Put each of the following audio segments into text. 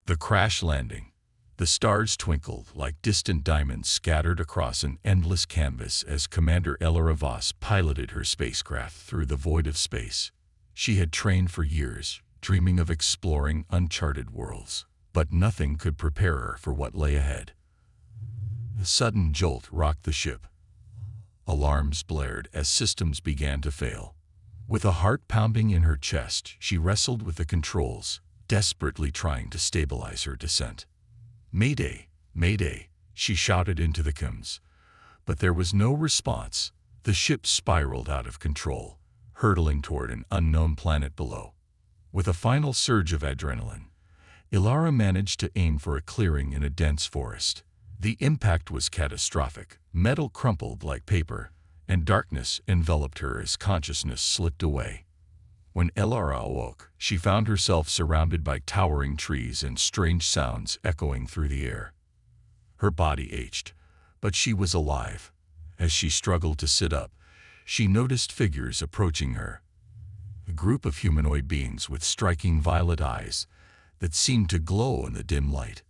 The crash landing. The stars twinkled like distant diamonds scattered across an endless canvas as Commander Elora Voss piloted her spacecraft through the void of space. She had trained for years, dreaming of exploring uncharted worlds, but nothing could prepare her for what lay ahead. A sudden jolt rocked the ship. Alarms blared as systems began to fail. With a heart pounding in her chest, she wrestled with the controls, desperately trying to stabilize her descent. "Mayday! Mayday!" she shouted into the comms. But there was no response. The ship spiraled out of control, hurtling toward an unknown planet below. With a final surge of adrenaline, Ilara managed to aim for a clearing in a dense forest. The impact was catastrophic. Metal crumpled like paper, and darkness enveloped her as consciousness slipped away. When Ilara awoke, she found herself surrounded by towering trees and strange sounds echoing through the air. Her body ached, but she was alive. As she struggled to sit up, she noticed figures approaching her. A group of humanoid beings with striking violet eyes that seemed to glow in the dim light.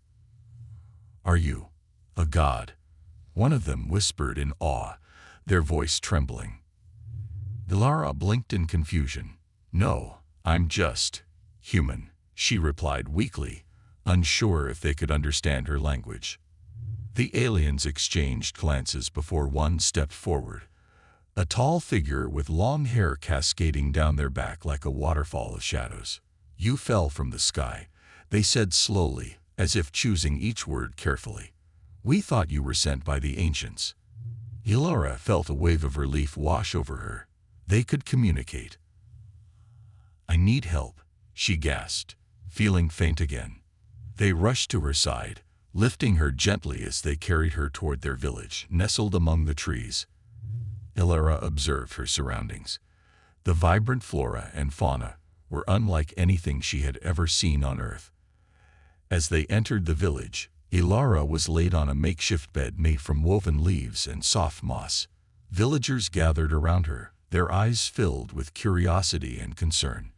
"Are you a god?" one of them whispered in awe, their voice trembling. Ilara blinked in confusion. "No, I'm just human," she replied weakly, unsure if they could understand her language. The aliens exchanged glances before one stepped forward, a tall figure with long hair cascading down their back like a waterfall of shadows. "You fell from the sky," they said slowly, as if choosing each word carefully. "We thought you were sent by the ancients." Ilara felt a wave of relief wash over her. They could communicate. "I need help," she gasped, feeling faint again. They rushed to her side, lifting her gently as they carried her toward their village, nestled among the trees. Ilara observed her surroundings. The vibrant flora and fauna were unlike anything she had ever seen on Earth. As they entered the village, Ilara was laid on a makeshift bed made from woven leaves and soft moss. Villagers gathered around her, their eyes filled with curiosity and concern.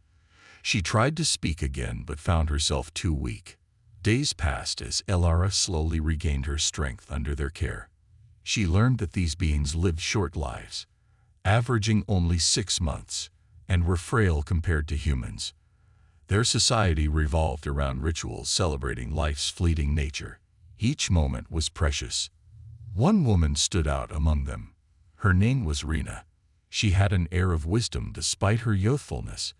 She tried to speak again but found herself too weak. Days passed as Ilara slowly regained her strength under their care. She learned that these beings lived short lives, averaging only 6 months, and were frail compared to humans. Their society revolved around rituals celebrating life's fleeting nature. Each moment was precious. One woman stood out among them. Her name was Rena. She had an air of wisdom despite her youthfulness,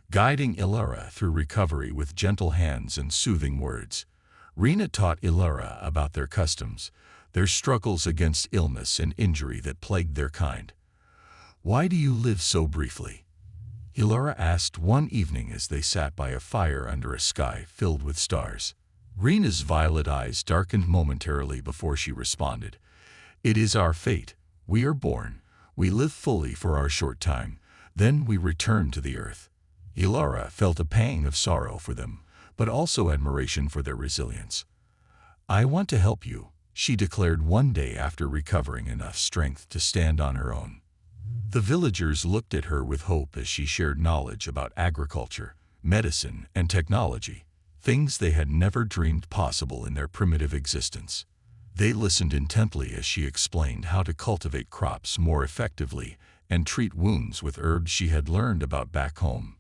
guiding Ilara through recovery with gentle hands and soothing words. Rena taught Ilara about their customs, their struggles against illness and injury that plagued their kind. "Why do you live so briefly?" Ilara asked one evening as they sat by a fire under a sky filled with stars. Rena's violet eyes darkened momentarily before she responded. "It is our fate. We are born. We live fully for our short time. Then we return to the earth." Ilara felt a pang of sorrow for them, but also admiration for their resilience. "I want to help you," she declared one day after recovering enough strength to stand on her own. The villagers looked at her with hope as she shared knowledge about agriculture, medicine, and technology, things they had never dreamed possible in their primitive existence. They listened intently as she explained how to cultivate crops more effectively and treat wounds with herbs she had learned about back home.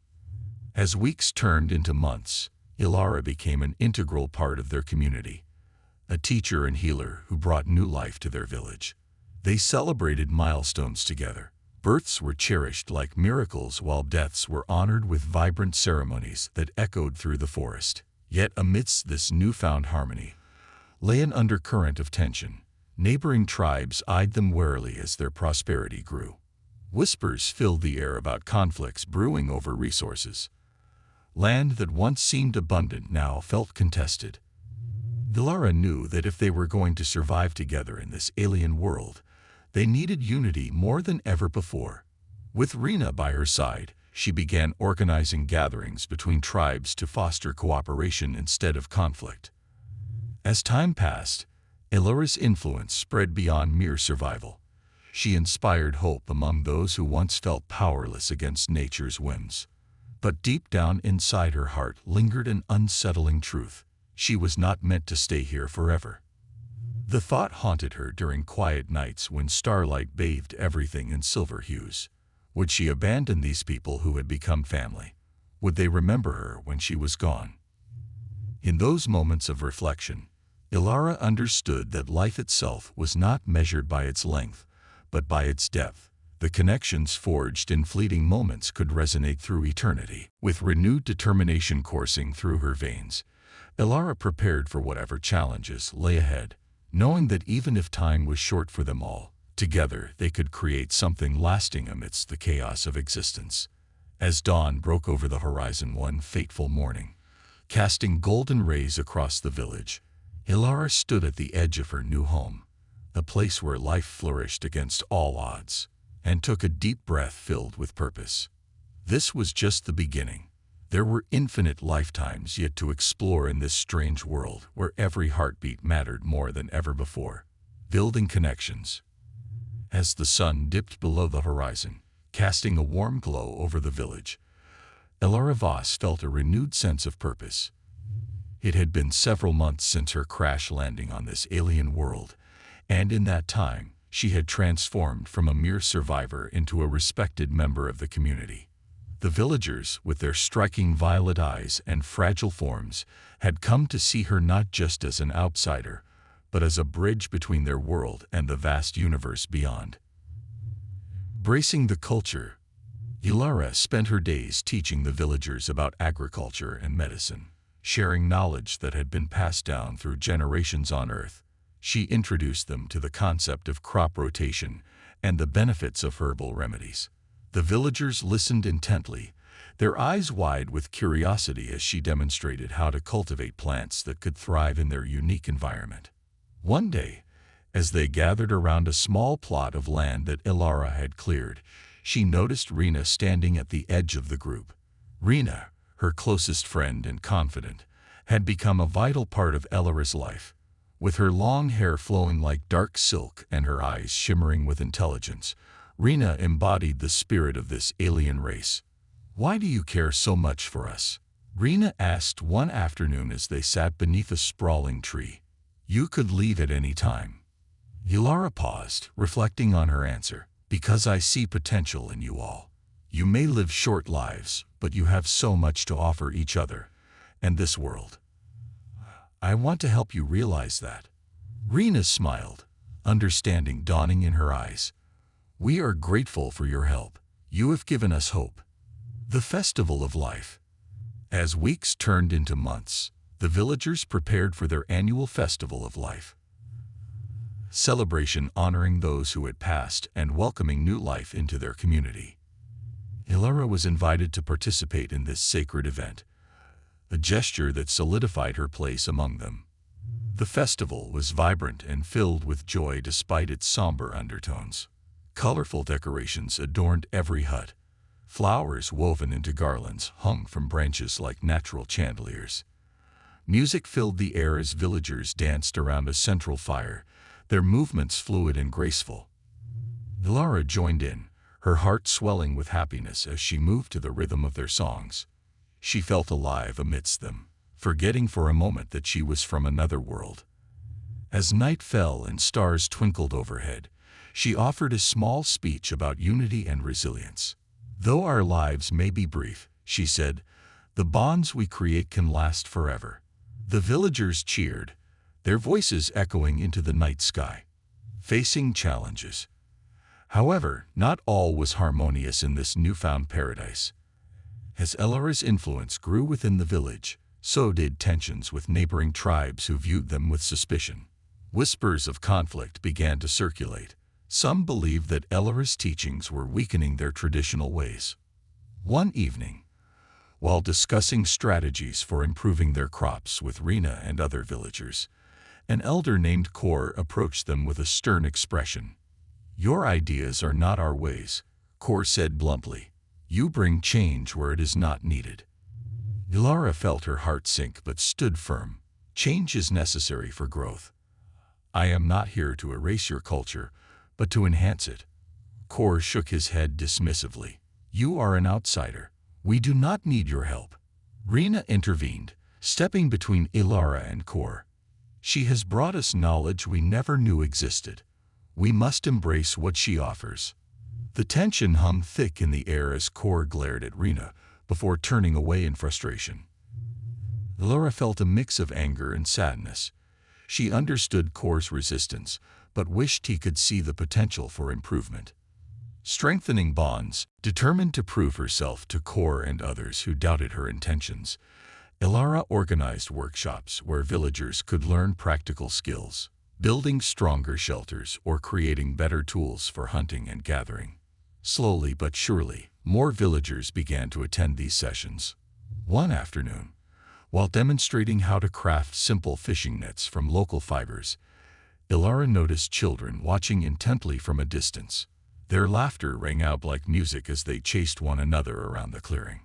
As weeks turned into months, Ilara became an integral part of their community, a teacher and healer who brought new life to their village. They celebrated milestones together. Births were cherished like miracles while deaths were honored with vibrant ceremonies that echoed through the forest. Yet amidst this newfound harmony lay an undercurrent of tension. Neighboring tribes eyed them warily as their prosperity grew. Whispers filled the air about conflicts brewing over resources. Land that once seemed abundant now felt contested. Ilara knew that if they were going to survive together in this alien world, they needed unity more than ever before. With Rena by her side, she began organizing gatherings between tribes to foster cooperation instead of conflict. As time passed, Ilara's influence spread beyond mere survival. She inspired hope among those who once felt powerless against nature's whims. But deep down inside her heart lingered an unsettling truth. She was not meant to stay here forever. The thought haunted her during quiet nights when starlight bathed everything in silver hues. Would she abandon these people who had become family? Would they remember her when she was gone? In those moments of reflection, Ilara understood that life itself was not measured by its length, but by its depth. The connections forged in fleeting moments could resonate through eternity. With renewed determination coursing through her veins, Ilara prepared for whatever challenges lay ahead, knowing that even if time was short for them all, together they could create something lasting amidst the chaos of existence. As dawn broke over the horizon one fateful morning, casting golden rays across the village, Ilara stood at the edge of her new home, a place where life flourished against all odds, and took a deep breath filled with purpose. This was just the beginning. There were infinite lifetimes yet to explore in this strange world where every heartbeat mattered more than ever before. Building connections. As the sun dipped below the horizon, casting a warm glow over the village, Ilara Voss felt a renewed sense of purpose. It had been several months since her crash landing on this alien world, and in that time, she had transformed from a mere survivor into a respected member of the community. The villagers, with their striking violet eyes and fragile forms, had come to see her not just as an outsider, but as a bridge between their world and the vast universe beyond. Bracing the culture, Ilara spent her days teaching the villagers about agriculture and medicine, sharing knowledge that had been passed down through generations on Earth. She introduced them to the concept of crop rotation and the benefits of herbal remedies. The villagers listened intently, their eyes wide with curiosity as she demonstrated how to cultivate plants that could thrive in their unique environment. One day, as they gathered around a small plot of land that Ilara had cleared, she noticed Rena standing at the edge of the group. Rena, her closest friend and confidant, had become a vital part of Ilara's life. With her long hair flowing like dark silk and her eyes shimmering with intelligence, Rena embodied the spirit of this alien race. "Why do you care so much for us?" Rena asked one afternoon as they sat beneath a sprawling tree. "You could leave at any time." Ilara paused, reflecting on her answer. "Because I see potential in you all. You may live short lives, but you have so much to offer each other and this world. I want to help you realize that." Rena smiled, understanding dawning in her eyes. "We are grateful for your help. You have given us hope." The Festival of Life. As weeks turned into months, the villagers prepared for their annual Festival of Life. Celebration honoring those who had passed and welcoming new life into their community. Ilara was invited to participate in this sacred event, a gesture that solidified her place among them. The festival was vibrant and filled with joy despite its somber undertones. Colorful decorations adorned every hut. Flowers woven into garlands hung from branches like natural chandeliers. Music filled the air as villagers danced around a central fire, their movements fluid and graceful. Ilara joined in, her heart swelling with happiness as she moved to the rhythm of their songs. She felt alive amidst them, forgetting for a moment that she was from another world. As night fell and stars twinkled overhead, she offered a small speech about unity and resilience. "Though our lives may be brief," she said, "the bonds we create can last forever." The villagers cheered, their voices echoing into the night sky. Facing challenges. However, not all was harmonious in this newfound paradise. As Ilara's influence grew within the village, so did tensions with neighboring tribes who viewed them with suspicion. Whispers of conflict began to circulate. Some believed that Ilara's teachings were weakening their traditional ways. One evening, while discussing strategies for improving their crops with Rena and other villagers, an elder named Kor approached them with a stern expression. "Your ideas are not our ways," Kor said bluntly. "You bring change where it is not needed." Ilara felt her heart sink but stood firm. "Change is necessary for growth. I am not here to erase your culture, but to enhance it." Kor shook his head dismissively. "You are an outsider. We do not need your help." Rena intervened, stepping between Ilara and Kor. She has brought us knowledge we never knew existed. We must embrace what she offers. The tension hung thick in the air as Kor glared at Rena, before turning away in frustration. Ilara felt a mix of anger and sadness. She understood Kor's resistance, but wished he could see the potential for improvement. Strengthening bonds, determined to prove herself to Kor and others who doubted her intentions, Ilara organized workshops where villagers could learn practical skills, building stronger shelters or creating better tools for hunting and gathering. Slowly but surely, more villagers began to attend these sessions. One afternoon, while demonstrating how to craft simple fishing nets from local fibers, Ilara noticed children watching intently from a distance. Their laughter rang out like music as they chased one another around the clearing.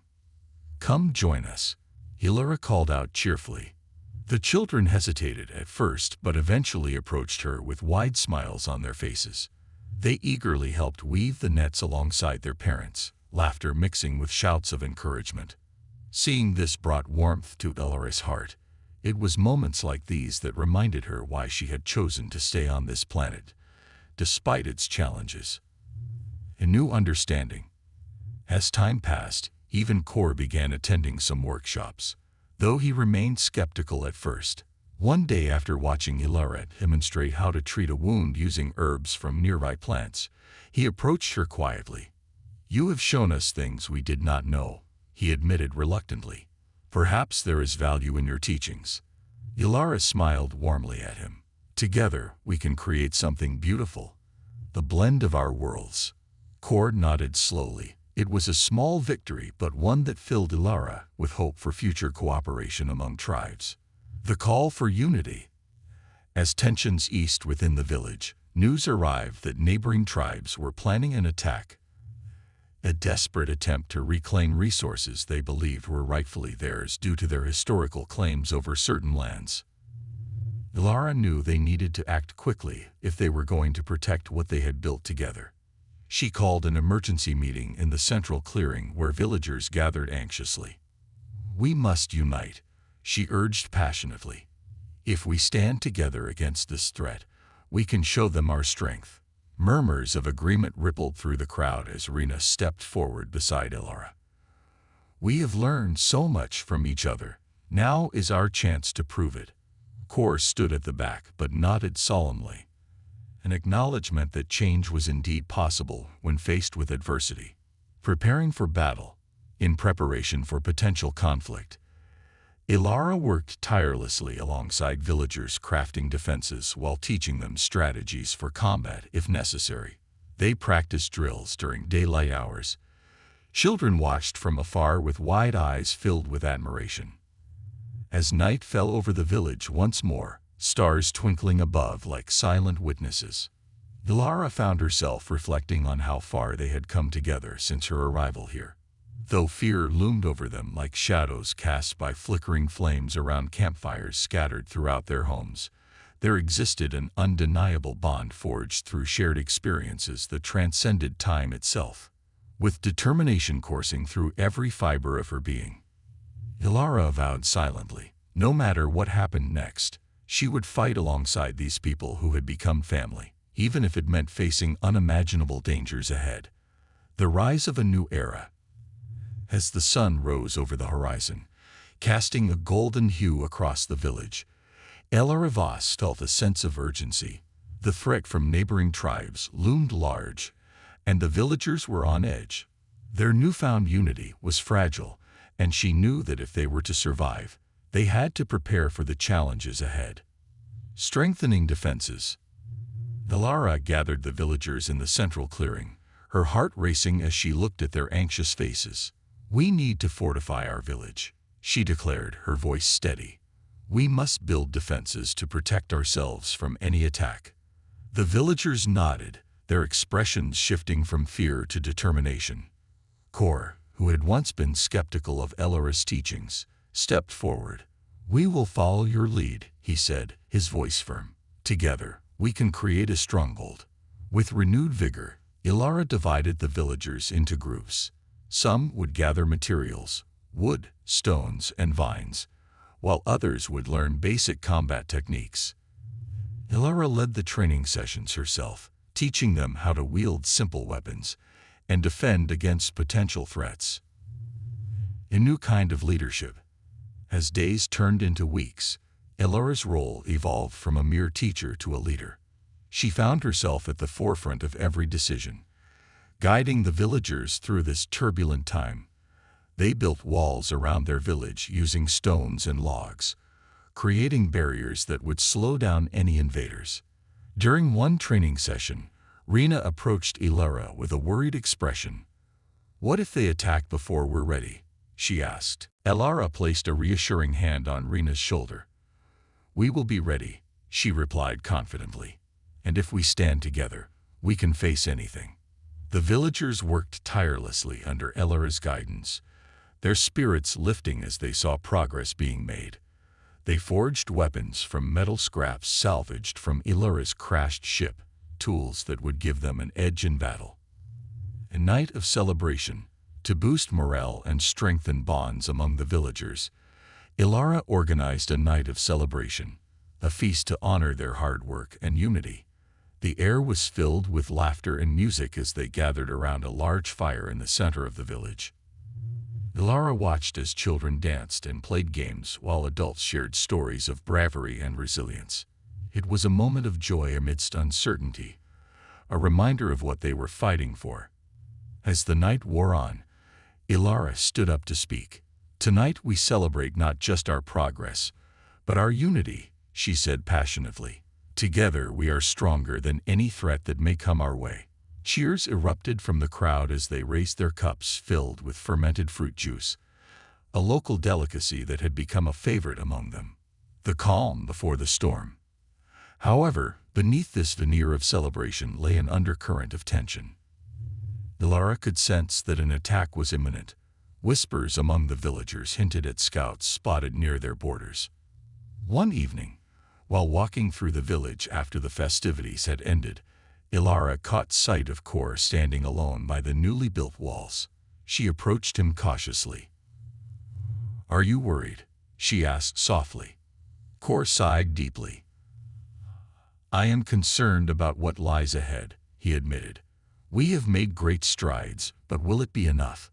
"Come join us," Ilara called out cheerfully. The children hesitated at first but eventually approached her with wide smiles on their faces. They eagerly helped weave the nets alongside their parents, laughter mixing with shouts of encouragement. Seeing this brought warmth to Ilara's heart. It was moments like these that reminded her why she had chosen to stay on this planet, despite its challenges. A new understanding. As time passed, even Kor began attending some workshops, though he remained skeptical at first. One day, after watching Ilara demonstrate how to treat a wound using herbs from nearby plants, he approached her quietly. "You have shown us things we did not know," he admitted reluctantly. "Perhaps there is value in your teachings." Ilara smiled warmly at him. "Together, we can create something beautiful. The blend of our worlds." Kor nodded slowly. It was a small victory, but one that filled Ilara with hope for future cooperation among tribes. The call for unity. As tensions eased within the village, news arrived that neighboring tribes were planning an attack. A desperate attempt to reclaim resources they believed were rightfully theirs due to their historical claims over certain lands. Ilara knew they needed to act quickly if they were going to protect what they had built together. She called an emergency meeting in the central clearing where villagers gathered anxiously. "We must unite," she urged passionately. "If we stand together against this threat, we can show them our strength." Murmurs of agreement rippled through the crowd as Rena stepped forward beside Ilara. "We have learned so much from each other. Now is our chance to prove it." Kor stood at the back but nodded solemnly, an acknowledgement that change was indeed possible when faced with adversity. Preparing for battle. In preparation for potential conflict, Ilara worked tirelessly alongside villagers, crafting defenses while teaching them strategies for combat if necessary. They practiced drills during daylight hours. Children watched from afar with wide eyes filled with admiration. As night fell over the village once more, stars twinkling above like silent witnesses, Ilara found herself reflecting on how far they had come together since her arrival here. Though fear loomed over them like shadows cast by flickering flames around campfires scattered throughout their homes, there existed an undeniable bond forged through shared experiences that transcended time itself. With determination coursing through every fiber of her being, Ilara vowed silently, no matter what happened next, she would fight alongside these people who had become family, even if it meant facing unimaginable dangers ahead. The rise of a new era. As the sun rose over the horizon, casting a golden hue across the village, Ilara felt a sense of urgency. The threat from neighboring tribes loomed large, and the villagers were on edge. Their newfound unity was fragile, and she knew that if they were to survive, they had to prepare for the challenges ahead. Strengthening defenses. Ilara gathered the villagers in the central clearing, her heart racing as she looked at their anxious faces. "We need to fortify our village," she declared, her voice steady. "We must build defenses to protect ourselves from any attack." The villagers nodded, their expressions shifting from fear to determination. Kor, who had once been skeptical of Ilara's teachings, stepped forward. "We will follow your lead," he said, his voice firm. "Together, we can create a stronghold." With renewed vigor, Ilara divided the villagers into groups. Some would gather materials, wood, stones, and vines, while others would learn basic combat techniques. Ilara led the training sessions herself, teaching them how to wield simple weapons and defend against potential threats. A new kind of leadership. As days turned into weeks, Ilara's role evolved from a mere teacher to a leader. She found herself at the forefront of every decision, guiding the villagers through this turbulent time. They built walls around their village using stones and logs, creating barriers that would slow down any invaders. During one training session, Rena approached Ilara with a worried expression. "What if they attack before we're ready?" she asked. Ilara placed a reassuring hand on Rena's shoulder. "We will be ready," she replied confidently. "And if we stand together, we can face anything." The villagers worked tirelessly under Ilara's guidance, their spirits lifting as they saw progress being made. They forged weapons from metal scraps salvaged from Ilara's crashed ship, tools that would give them an edge in battle. A night of celebration. To boost morale and strengthen bonds among the villagers, Ilara organized a night of celebration, a feast to honor their hard work and unity. The air was filled with laughter and music as they gathered around a large fire in the center of the village. Ilara watched as children danced and played games while adults shared stories of bravery and resilience. It was a moment of joy amidst uncertainty, a reminder of what they were fighting for. As the night wore on, Ilara stood up to speak. "Tonight we celebrate not just our progress, but our unity," she said passionately. "Together we are stronger than any threat that may come our way." Cheers erupted from the crowd as they raised their cups filled with fermented fruit juice, a local delicacy that had become a favorite among them. The calm before the storm. However, beneath this veneer of celebration lay an undercurrent of tension. Ilara could sense that an attack was imminent. Whispers among the villagers hinted at scouts spotted near their borders. One evening, while walking through the village after the festivities had ended, Ilara caught sight of Kor standing alone by the newly built walls. She approached him cautiously. "Are you worried?" she asked softly. Kor sighed deeply. "I am concerned about what lies ahead," he admitted. "We have made great strides, but will it be enough?"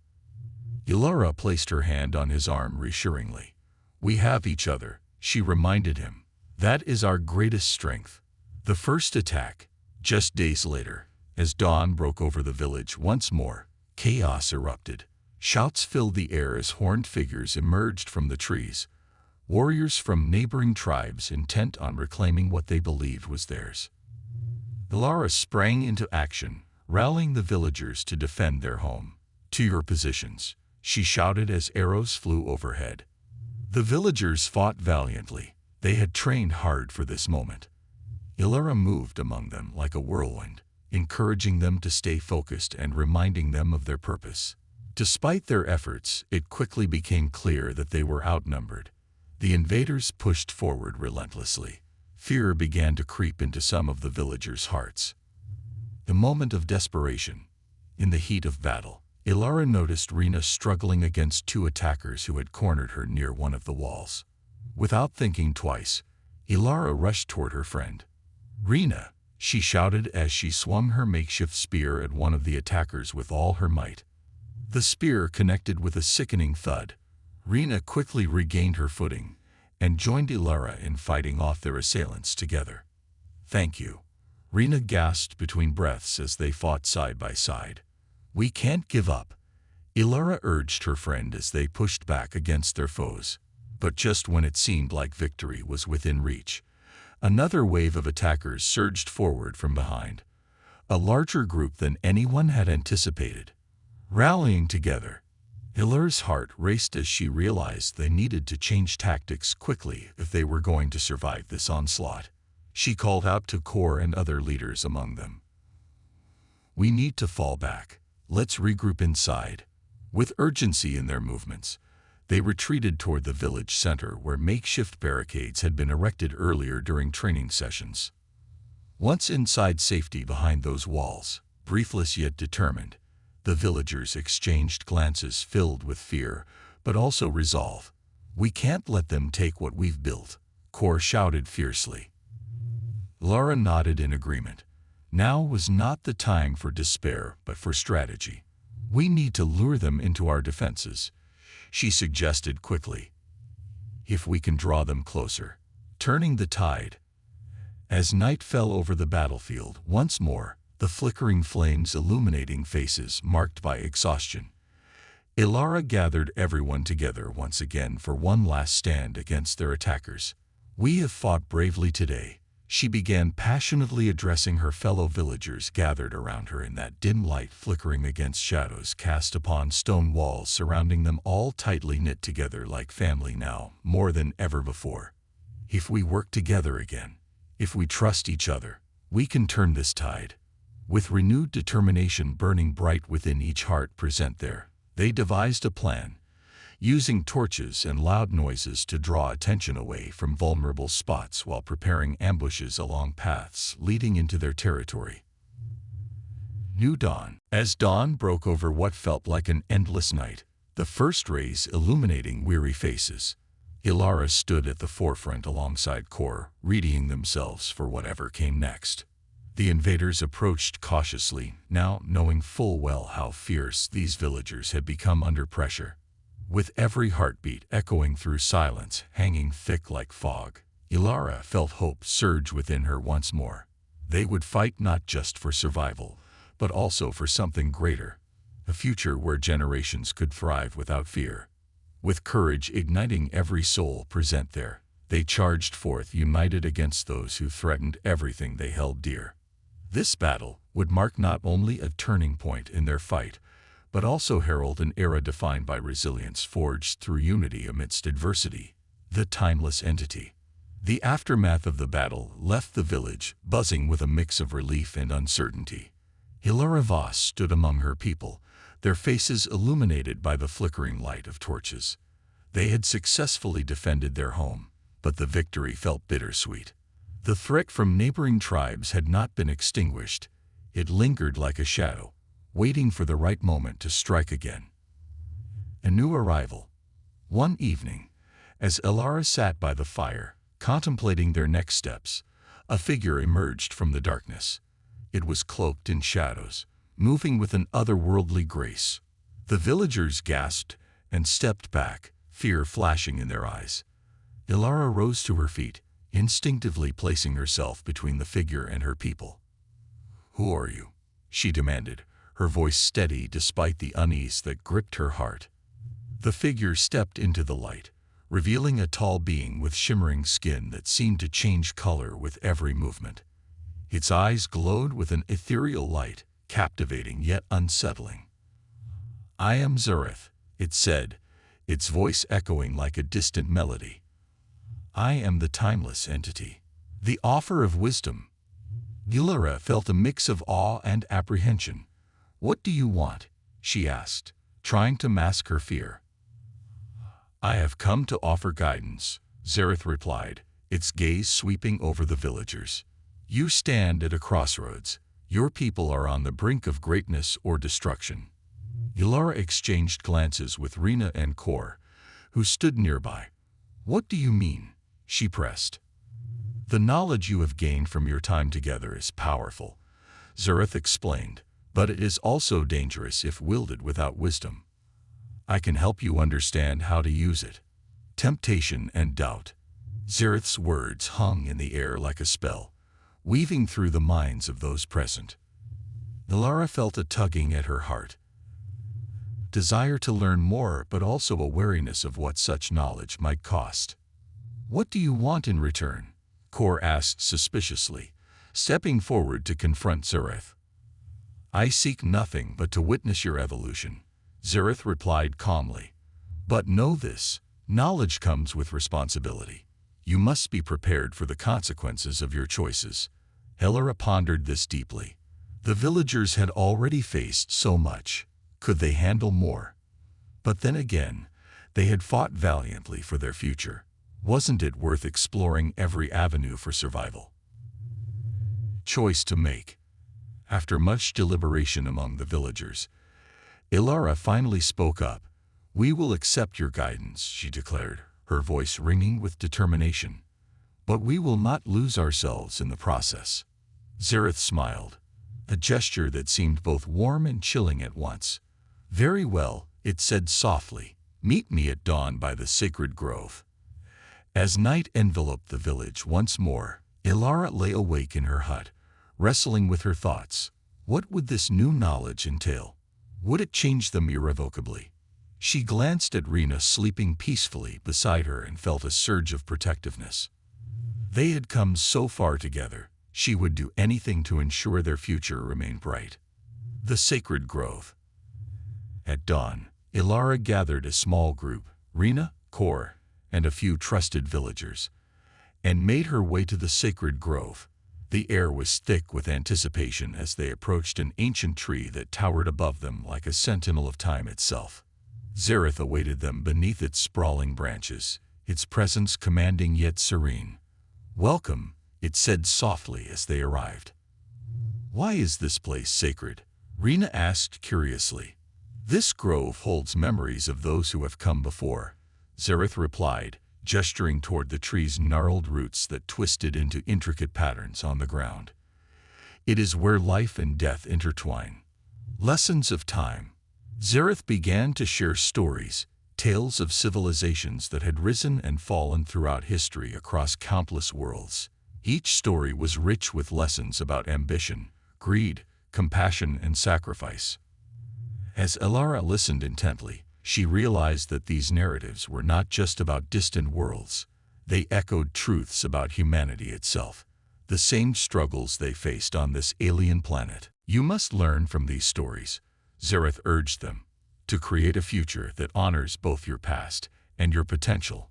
Ilara placed her hand on his arm reassuringly. "We have each other," she reminded him. "That is our greatest strength." The first attack. Just days later, as dawn broke over the village once more, chaos erupted. Shouts filled the air as horned figures emerged from the trees, warriors from neighboring tribes intent on reclaiming what they believed was theirs. Ilara sprang into action, rallying the villagers to defend their home. "To your positions," she shouted as arrows flew overhead. The villagers fought valiantly. They had trained hard for this moment. Ilara moved among them like a whirlwind, encouraging them to stay focused and reminding them of their purpose. Despite their efforts, it quickly became clear that they were outnumbered. The invaders pushed forward relentlessly. Fear began to creep into some of the villagers' hearts. A moment of desperation. In the heat of battle, Ilara noticed Rena struggling against two attackers who had cornered her near one of the walls. Without thinking twice, Ilara rushed toward her friend. "Rena!" she shouted as she swung her makeshift spear at one of the attackers with all her might. The spear connected with a sickening thud. Rena quickly regained her footing and joined Ilara in fighting off their assailants together. "Thank you," Rena gasped between breaths as they fought side by side. "We can't give up," Ilara urged her friend as they pushed back against their foes. But just when it seemed like victory was within reach, another wave of attackers surged forward from behind, a larger group than anyone had anticipated. Rallying together, Ilara's heart raced as she realized they needed to change tactics quickly if they were going to survive this onslaught. She called out to Kor and other leaders among them. "We need to fall back. Let's regroup inside." With urgency in their movements, they retreated toward the village center where makeshift barricades had been erected earlier during training sessions. Once inside safety behind those walls, breathless yet determined, the villagers exchanged glances filled with fear, but also resolve. We can't let them take what we've built, Kor shouted fiercely. Lara nodded in agreement. Now was not the time for despair, but for strategy. We need to lure them into our defenses, she suggested quickly. If we can draw them closer. Turning the tide. As night fell over the battlefield once more, the flickering flames illuminating faces marked by exhaustion, Ilara gathered everyone together once again for one last stand against their attackers. We have fought bravely today, she began passionately addressing her fellow villagers gathered around her in that dim light flickering against shadows cast upon stone walls surrounding them, all tightly knit together like family now, more than ever before. If we work together again, if we trust each other, we can turn this tide. With renewed determination burning bright within each heart present there, they devised a plan, using torches and loud noises to draw attention away from vulnerable spots while preparing ambushes along paths leading into their territory. New dawn. As dawn broke over what felt like an endless night, the first rays illuminating weary faces, Ilara stood at the forefront alongside Kor, readying themselves for whatever came next. The invaders approached cautiously, now knowing full well how fierce these villagers had become under pressure. With every heartbeat echoing through silence hanging thick like fog, Ilara felt hope surge within her once more. They would fight not just for survival, but also for something greater, a future where generations could thrive without fear. With courage igniting every soul present there, they charged forth united against those who threatened everything they held dear. This battle would mark not only a turning point in their fight, but also herald an era defined by resilience forged through unity amidst adversity, the timeless entity. The aftermath of the battle left the village buzzing with a mix of relief and uncertainty. Ilara Voss stood among her people, their faces illuminated by the flickering light of torches. They had successfully defended their home, but the victory felt bittersweet. The threat from neighboring tribes had not been extinguished. It lingered like a shadow, waiting for the right moment to strike again. A new arrival. One evening, as Ilara sat by the fire, contemplating their next steps, a figure emerged from the darkness. It was cloaked in shadows, moving with an otherworldly grace. The villagers gasped and stepped back, fear flashing in their eyes. Ilara rose to her feet, instinctively placing herself between the figure and her people. "Who are you?" she demanded, her voice steady despite the unease that gripped her heart. The figure stepped into the light, revealing a tall being with shimmering skin that seemed to change color with every movement. Its eyes glowed with an ethereal light, captivating yet unsettling. "I am Zareth," it said, its voice echoing like a distant melody. "I am the timeless entity, the offer of wisdom." Ilara felt a mix of awe and apprehension. "What do you want?" she asked, trying to mask her fear. "I have come to offer guidance," Zareth replied, its gaze sweeping over the villagers. "You stand at a crossroads. Your people are on the brink of greatness or destruction." Ilara exchanged glances with Rena and Kor, who stood nearby. "What do you mean?" she pressed. "The knowledge you have gained from your time together is powerful," Zareth explained, "but it is also dangerous if wielded without wisdom. I can help you understand how to use it." Temptation and doubt. Zareth's words hung in the air like a spell, weaving through the minds of those present. Ilara felt a tugging at her heart. Desire to learn more, but also a wariness of what such knowledge might cost. "What do you want in return?" Kor asked suspiciously, stepping forward to confront Zareth. "I seek nothing but to witness your evolution," Zareth replied calmly. "But know this, knowledge comes with responsibility. You must be prepared for the consequences of your choices." Ilara pondered this deeply. The villagers had already faced so much. Could they handle more? But then again, they had fought valiantly for their future. Wasn't it worth exploring every avenue for survival? Choice to make. After much deliberation among the villagers, Ilara finally spoke up. "We will accept your guidance," she declared, her voice ringing with determination. "But we will not lose ourselves in the process." Zareth smiled, a gesture that seemed both warm and chilling at once. "Very well," it said softly. "Meet me at dawn by the sacred grove." As night enveloped the village once more, Ilara lay awake in her hut, wrestling with her thoughts. What would this new knowledge entail? Would it change them irrevocably? She glanced at Rena sleeping peacefully beside her and felt a surge of protectiveness. They had come so far together. She would do anything to ensure their future remained bright. The sacred grove. At dawn, Ilara gathered a small group, Rena, Kor, and a few trusted villagers, and made her way to the sacred grove. The air was thick with anticipation as they approached an ancient tree that towered above them like a sentinel of time itself. Zareth awaited them beneath its sprawling branches, its presence commanding yet serene. "Welcome," it said softly as they arrived. "Why is this place sacred?" Rena asked curiously. "This grove holds memories of those who have come before," Zareth replied, gesturing toward the tree's gnarled roots that twisted into intricate patterns on the ground. "It is where life and death intertwine." Lessons of time. Zareth began to share stories, tales of civilizations that had risen and fallen throughout history across countless worlds. Each story was rich with lessons about ambition, greed, compassion, and sacrifice. As Ilara listened intently, she realized that these narratives were not just about distant worlds. They echoed truths about humanity itself, the same struggles they faced on this alien planet. "You must learn from these stories," Zareth urged them, "to create a future that honors both your past and your potential."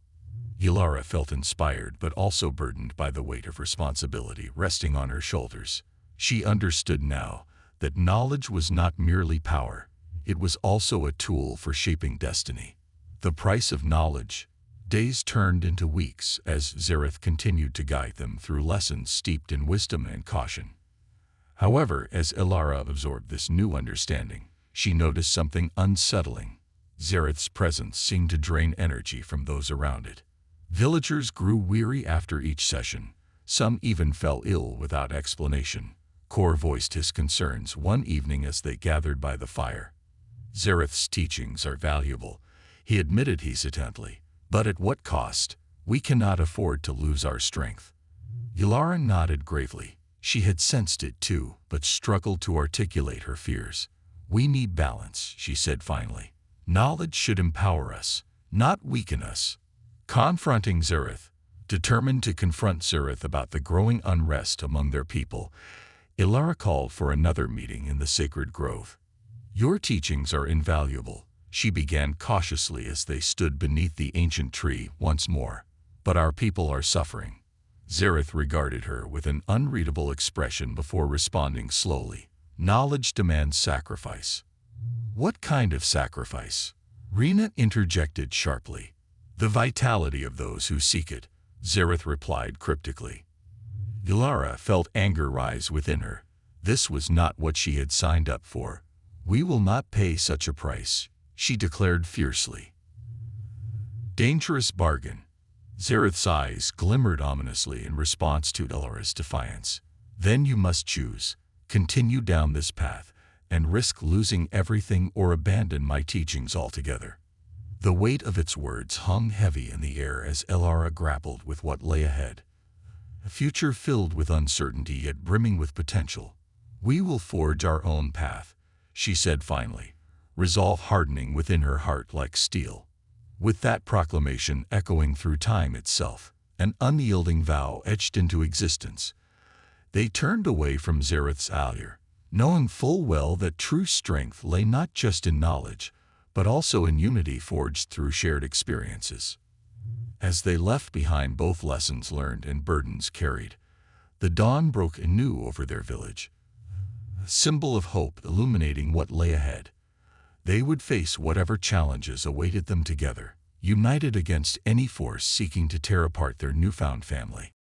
Ilara felt inspired but also burdened by the weight of responsibility resting on her shoulders. She understood now that knowledge was not merely power. It was also a tool for shaping destiny. The price of knowledge. Days turned into weeks as Zareth continued to guide them through lessons steeped in wisdom and caution. However, as Ilara absorbed this new understanding, she noticed something unsettling. Zareth's presence seemed to drain energy from those around it. Villagers grew weary after each session. Some even fell ill without explanation. Kor voiced his concerns one evening as they gathered by the fire. "Zareth's teachings are valuable," he admitted hesitantly, "but at what cost? We cannot afford to lose our strength." Ilara nodded gravely. She had sensed it too, but struggled to articulate her fears. "We need balance," she said finally. "Knowledge should empower us, not weaken us." Confronting Zareth. Determined to confront Zareth about the growing unrest among their people, Ilara called for another meeting in the sacred grove. "Your teachings are invaluable," she began cautiously as they stood beneath the ancient tree once more. "But our people are suffering." Zareth regarded her with an unreadable expression before responding slowly. "Knowledge demands sacrifice." "What kind of sacrifice?" Rena interjected sharply. "The vitality of those who seek it," Zareth replied cryptically. Ilara felt anger rise within her. This was not what she had signed up for. "We will not pay such a price," she declared fiercely. Dangerous bargain. Zareth's eyes glimmered ominously in response to Ilara's defiance. "Then you must choose. Continue down this path and risk losing everything or abandon my teachings altogether." The weight of its words hung heavy in the air as Ilara grappled with what lay ahead. A future filled with uncertainty yet brimming with potential. "We will forge our own path," she said finally, resolve hardening within her heart like steel. With that proclamation echoing through time itself, an unyielding vow etched into existence, they turned away from Zareth's allure, knowing full well that true strength lay not just in knowledge, but also in unity forged through shared experiences. As they left behind both lessons learned and burdens carried, the dawn broke anew over their village, a symbol of hope illuminating what lay ahead. They would face whatever challenges awaited them together, united against any force seeking to tear apart their newfound family.